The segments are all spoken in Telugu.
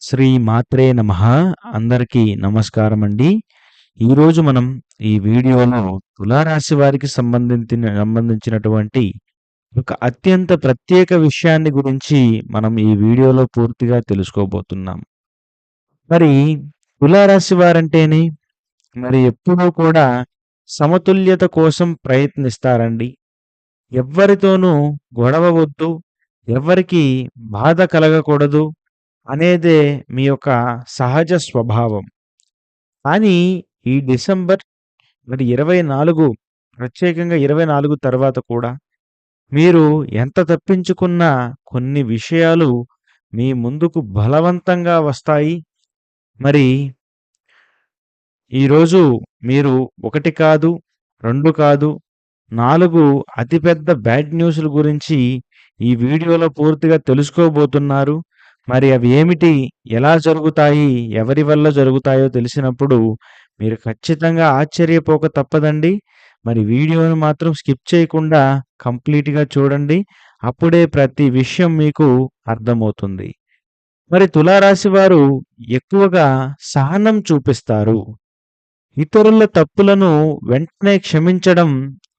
శ్రీ మాత్రే నమః. అందరికీ నమస్కారమండి. ఈరోజు మనం ఈ వీడియోలో తులారాశి వారికి సంబంధించినటువంటి ఒక అత్యంత ప్రత్యేక విషయాన్ని గురించి మనం ఈ వీడియోలో పూర్తిగా తెలుసుకోబోతున్నాం. మరి తులారాశి వారంటేనే మరి ఎప్పుడూ కూడా సమతుల్యత కోసం ప్రయత్నిస్తారండి. ఎవ్వరితోనూ గొడవ వద్దు, ఎవ్వరికీ బాధ కలగకూడదు అనేదే మీ యొక్క సహజ స్వభావం. కానీ ఈ డిసెంబర్ 24 ప్రత్యేకంగా 24 తర్వాత కూడా మీరు ఎంత తప్పించుకున్నా కొన్ని విషయాలు మీ ముందుకు బలవంతంగా వస్తాయి. మరి ఈరోజు మీరు 1 కాదు, 2 కాదు, 4 అతిపెద్ద బ్యాడ్ న్యూస్‌ల గురించి ఈ వీడియోలో పూర్తిగా తెలుసుకోబోతున్నారు. మరి అవి ఏమిటి? ఎలా జరుగుతాయి? ఎవరి వల్ల జరుగుతాయో తెలిసినప్పుడు మీరు ఖచ్చితంగా ఆశ్చర్యపోక తప్పదండి. మరి వీడియోని మాత్రం స్కిప్ చేయకుండా కంప్లీట్‌గా చూడండి. అప్పుడే ప్రతి విషయం మీకు అర్థమవుతుంది. మరి తులారాశి వారు ఎక్కువగా సహనం చూపిస్తారు. ఇతరుల తప్పులను వెంటనే క్షమించడం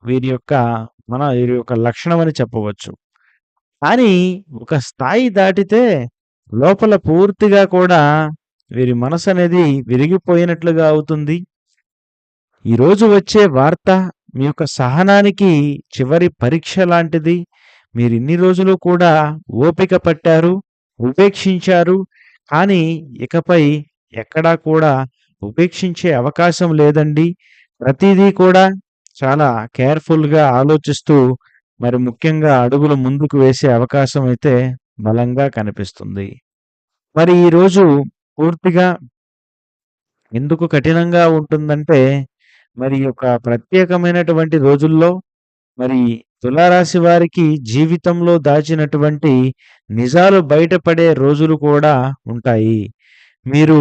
వీరి యొక్క లక్షణమని చెప్పవచ్చు. కానీ ఒక స్థాయి దాటితే లోపల పూర్తిగా కూడా వీరి మనసనేది విరిగిపోయినట్లుగా అవుతుంది. ఈరోజు వచ్చే వార్త మీ యొక్క సహనానికి చివరి పరీక్ష లాంటిది. మీరిన్ని రోజులు కూడా ఓపిక పట్టారు, ఉపేక్షించారు. కానీ ఇకపై ఎక్కడా కూడా ఉపేక్షించే అవకాశం లేదండి. ప్రతీదీ కూడా చాలా కేర్‌ఫుల్‌గా ఆలోచిస్తూ మరి ముఖ్యంగా అడుగులు ముందుకు వేసే అవకాశం అయితే బలంగా కనిపిస్తుంది. మరి ఈరోజు పూర్తిగా ఎందుకు కఠినంగా ఉంటుందంటే, మరి ఈ యొక్క ప్రత్యేకమైనటువంటి రోజుల్లో మరి తులారాశి వారికి జీవితంలో దాచినటువంటి నిజాలు బయటపడే రోజులు కూడా ఉంటాయి. మీరు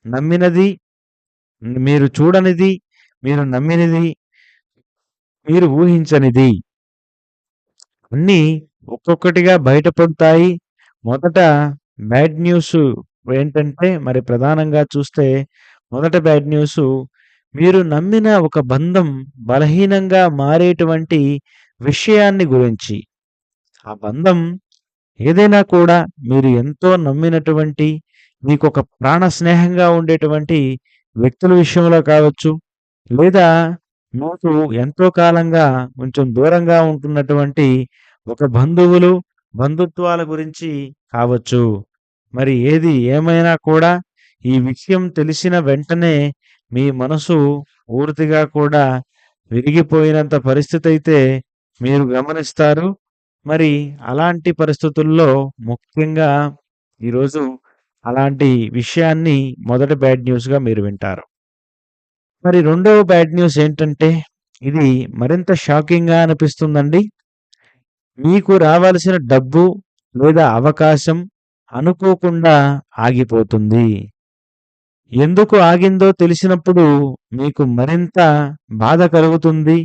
నమ్మినది, మీరు చూడనిది, మీరు నమ్మినది, మీరు ఊహించనిది అన్నీ ఒక్కొక్కటిగా బయటపడతాయి. మొదట బ్యాడ్ న్యూస్ ఏంటంటే మరి ప్రధానంగా చూస్తే మొదట బ్యాడ్ న్యూసు మీరు నమ్మిన ఒక బంధం బలహీనంగా మారేటువంటి విషయాన్ని గురించి. ఆ బంధం ఏదైనా కూడా మీరు ఎంతో నమ్మినటువంటి మీకొక ప్రాణ స్నేహంగా ఉండేటువంటి వ్యక్తుల విషయంలో కావచ్చు, లేదా మీకు ఎంతో కాలంగా కొంచెం దూరంగా ఉంటున్నటువంటి ఒక బంధుత్వాల గురించి కావచ్చు. మరి ఏది ఏమైనా కూడా ఈ విషయం తెలిసిన వెంటనే మీ మనసు పూర్తిగా కూడా విరిగిపోయినంత పరిస్థితయితే మీరు గమనిస్తారు. మరి అలాంటి పరిస్థితుల్లో ముఖ్యంగా ఈరోజు అలాంటి విషయాన్ని మొదటి బ్యాడ్ న్యూస్‌గా మీరు వింటారు. మరి రెండవ బ్యాడ్ న్యూస్ ఏంటంటే, ఇది మరింత షాకింగ్‌గా అనిపిస్తుందండి. మీకు రావాల్సిన డబ్బు లేదా అవకాశం అనుకోకుండా ఆగిపోతుంది. ఎందుకు ఆగిందో తెలిసినప్పుడు మీకు మరింత బాధ కలుగుతుంది.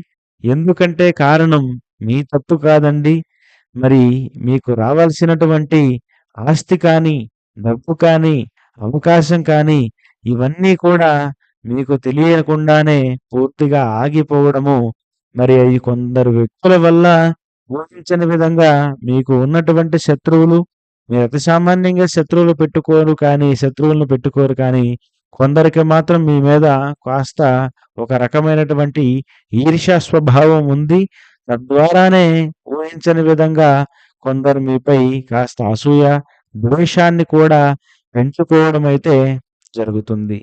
ఎందుకంటే కారణం మీ తప్పు కాదండి. మరి మీకు రావాల్సినటువంటి ఆస్తి కానీ, డబ్బు కానీ, అవకాశం కానీ ఇవన్నీ కూడా మీకు తెలియకుండానే పూర్తిగా ఆగిపోవడము, మరి అయి కొందరు వ్యక్తుల వల్ల ఊహించని విధంగా మీకు ఉన్నటువంటి శత్రువులు మీరు అతి సామాన్యంగా శత్రువులను పెట్టుకోరు కానీ కొందరికి మాత్రం మీ మీద కాస్త ఒక రకమైనటువంటి ఈర్ష్యా స్వభావం ఉంది. తద్వారానే ఊహించని విధంగా కొందరు మీపై కాస్త అసూయ, ద్వేషాన్ని కూడా పెంచుకోవడం అయితే జరుగుతుంది.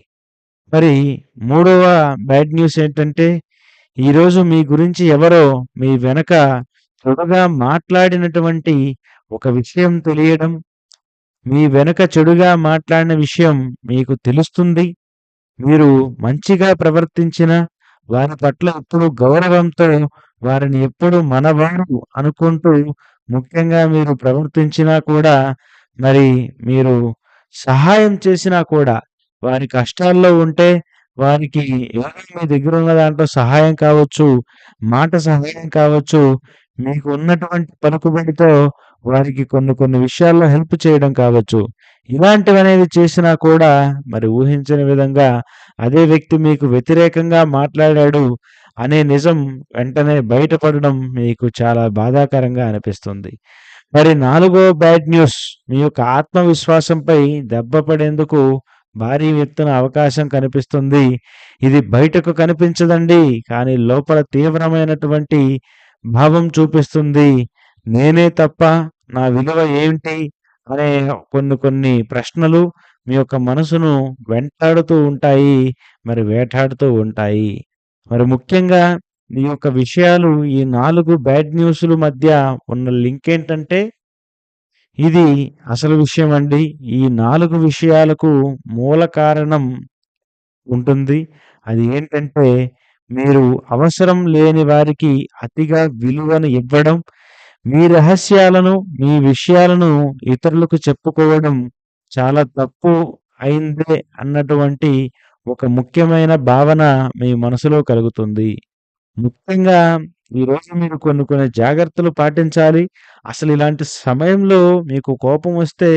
మరి మూడవ బ్యాడ్ న్యూస్ ఏంటంటే, ఈరోజు మీ గురించి ఎవరో మీ వెనక చెడుగా మాట్లాడినటువంటి ఒక విషయం తెలియడం, మీ వెనక చెడుగా మాట్లాడిన విషయం మీకు తెలుస్తుంది. మీరు మంచిగా ప్రవర్తించిన వారి పట్ల ఎప్పుడు గౌరవంతో వారిని ఎప్పుడు మనవారు అనుకుంటూ ముఖ్యంగా మీరు ప్రవర్తించినా కూడా మరి మీరు సహాయం చేసినా కూడా వారి కష్టాల్లో ఉంటే వారికి ఏదో మీ దగ్గరున్న దాంట్లో సహాయం కావచ్చు, మాట సహాయం కావచ్చు, మీకు ఉన్నటువంటి పలుకుబడితో వారికి కొన్ని కొన్ని విషయాల్లో హెల్ప్ చేయడం కావచ్చు. ఇలాంటివనేవి చేసినా కూడా మరి ఊహించని విధంగా అదే వ్యక్తి మీకు వ్యతిరేకంగా మాట్లాడాడు అనే నిజం వెంటనే బయటపడడం మీకు చాలా బాధాకరంగా అనిపిస్తుంది. మరి నాలుగో బ్యాడ్ న్యూస్ మీ యొక్క ఆత్మవిశ్వాసంపై దెబ్బ పడేందుకు భారీ ఎత్తున అవకాశం కనిపిస్తుంది. ఇది బయటకు కనిపించదండి. కానీ లోపల తీవ్రమైనటువంటి భావం చూపిస్తుంది. నేనే తప్ప నా విలువ ఏంటి? అనే కొన్ని కొన్ని ప్రశ్నలు మీ యొక్క మనసును వెంటాడుతూ ఉంటాయి. మరి వేటాడుతూ ఉంటాయి. మరి ముఖ్యంగా ఈ యొక్క విషయాలు ఈ 4 బ్యాడ్ న్యూస్‌ల మధ్య ఉన్న లింక్ ఏంటంటే ఇది అసలు విషయం అండి. ఈ 4 విషయాలకు మూల కారణం ఉంటుంది. అది ఏంటంటే మీరు అవసరం లేని వారికి అతిగా విలువను ఇవ్వడం, మీ రహస్యాలను, మీ విషయాలను ఇతరులకు చెప్పుకోవడం చాలా తప్పు అయిందే అన్నటువంటి ఒక ముఖ్యమైన భావన మీ మనసులో కలుగుతుంది. ముఖ్యంగా ఈరోజు మీరు కొన్ని కొన్ని జాగ్రత్తలు పాటించాలి. అసలు ఇలాంటి సమయంలో మీకు కోపం వస్తే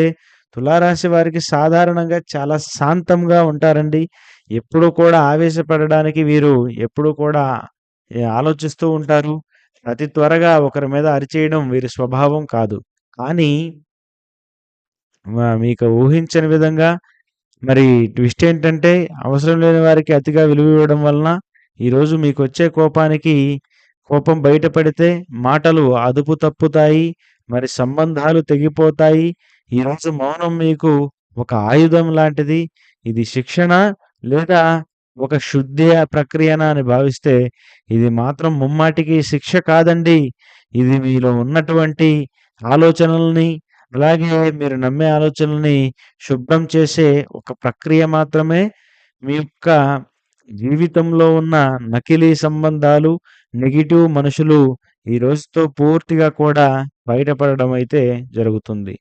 తులారాశి వారికి సాధారణంగా చాలా శాంతంగా ఉంటారండి. ఎప్పుడూ కూడా ఆవేశపడడానికి వీరు ఎప్పుడూ కూడా ఆలోచిస్తూ ఉంటారు. అతి త్వరగా ఒకరి మీద అరిచేయడం వీరి స్వభావం కాదు. కానీ మీకు ఊహించని విధంగా మరి ట్విస్ట్ ఏంటంటే అవసరం లేని వారికి అతిగా విలువ ఇవ్వడం వలన ఈరోజు మీకొచ్చే కోపం బయటపడితే మాటలు అదుపు తప్పుతాయి. మరి సంబంధాలు తెగిపోతాయి. ఈరోజు మౌనం మీకు ఒక ఆయుధం లాంటిది. ఇది శిక్షణ లేదా ఒక శుద్ధి ప్రక్రియనా అని భావిస్తే ఇది మాత్రం ముమ్మాటికి శిక్ష కాదండి. ఇది మీలో ఉన్నటువంటి ఆలోచనల్ని అలాగే మీరు నమ్మే ఆలోచనల్ని శుభ్రం చేసే ఒక ప్రక్రియ మాత్రమే. మీ యొక్క జీవితంలో ఉన్న నకిలీ సంబంధాలు, నెగెటివ్ మనుషులు ఈ రోజుతో పూర్తిగా కూడా బయటపడడం అయితే జరుగుతుంది.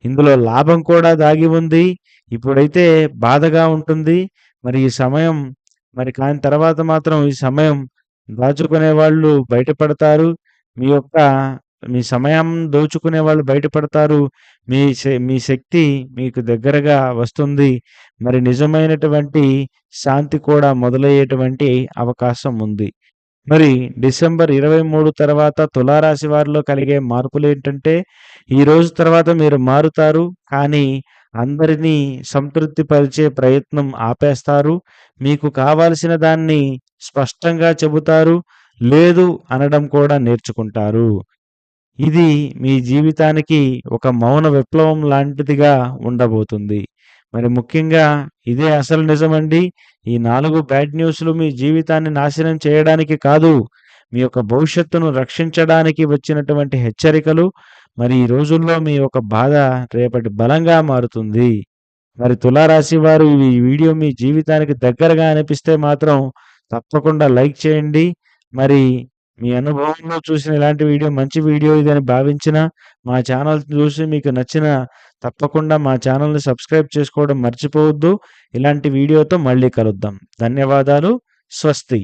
ఇందులో లాభం కూడా దాగి ఉంది. ఇప్పుడైతే బాధగా ఉంటుంది. మరి ఈ సమయం కానీ తర్వాత మాత్రం ఈ సమయం దాచుకునే వాళ్ళు బయటపడతారు. మీ యొక్క మీ సమయం దోచుకునే వాళ్ళు బయటపడతారు. మీ శక్తి మీకు దగ్గరగా వస్తుంది. మరి నిజమైనటువంటి శాంతి కూడా మొదలయ్యేటువంటి అవకాశం ఉంది. మరి డిసెంబర్ 23 తర్వాత తులారాశి వారిలో కలిగే మార్పులేంటంటే, ఈ రోజు తర్వాత మీరు మారుతారు. కానీ అందరినీ సంతృప్తి పరిచే ప్రయత్నం ఆపేస్తారు. మీకు కావాల్సిన దాన్ని స్పష్టంగా చెబుతారు. లేదు అనడం కూడా నేర్చుకుంటారు. ఇది మీ జీవితానికి ఒక మౌన విప్లవం లాంటిదిగా ఉండబోతుంది. మరి ముఖ్యంగా ఇదే అసలు నిజమండి. ఈ 4 బ్యాడ్ న్యూస్‌లు మీ జీవితాన్ని నాశనం చేయడానికి కాదు, మీ యొక్క భవిష్యత్తును రక్షించడానికి వచ్చినటువంటి హెచ్చరికలు. మరి ఈ రోజుల్లో మీ యొక్క బాధ రేపటి బలంగా మారుతుంది. మరి తులారాశి వారు ఈ వీడియో మీ జీవితానికి దగ్గరగా అనిపిస్తే మాత్రం తప్పకుండా లైక్ చేయండి. మరి మీ అనుభవంలో చూసిన ఇలాంటి వీడియో మంచి వీడియో ఇదని భావించినా, మా ఛానల్ చూసి మీకు నచ్చినా తప్పకుండా మా ఛానల్‌ని సబ్స్క్రైబ్ చేసుకోవడం మర్చిపోవద్దు. ఇలాంటి వీడియోతో మళ్ళీ కలుద్దాం. ధన్యవాదాలు. స్వస్తి.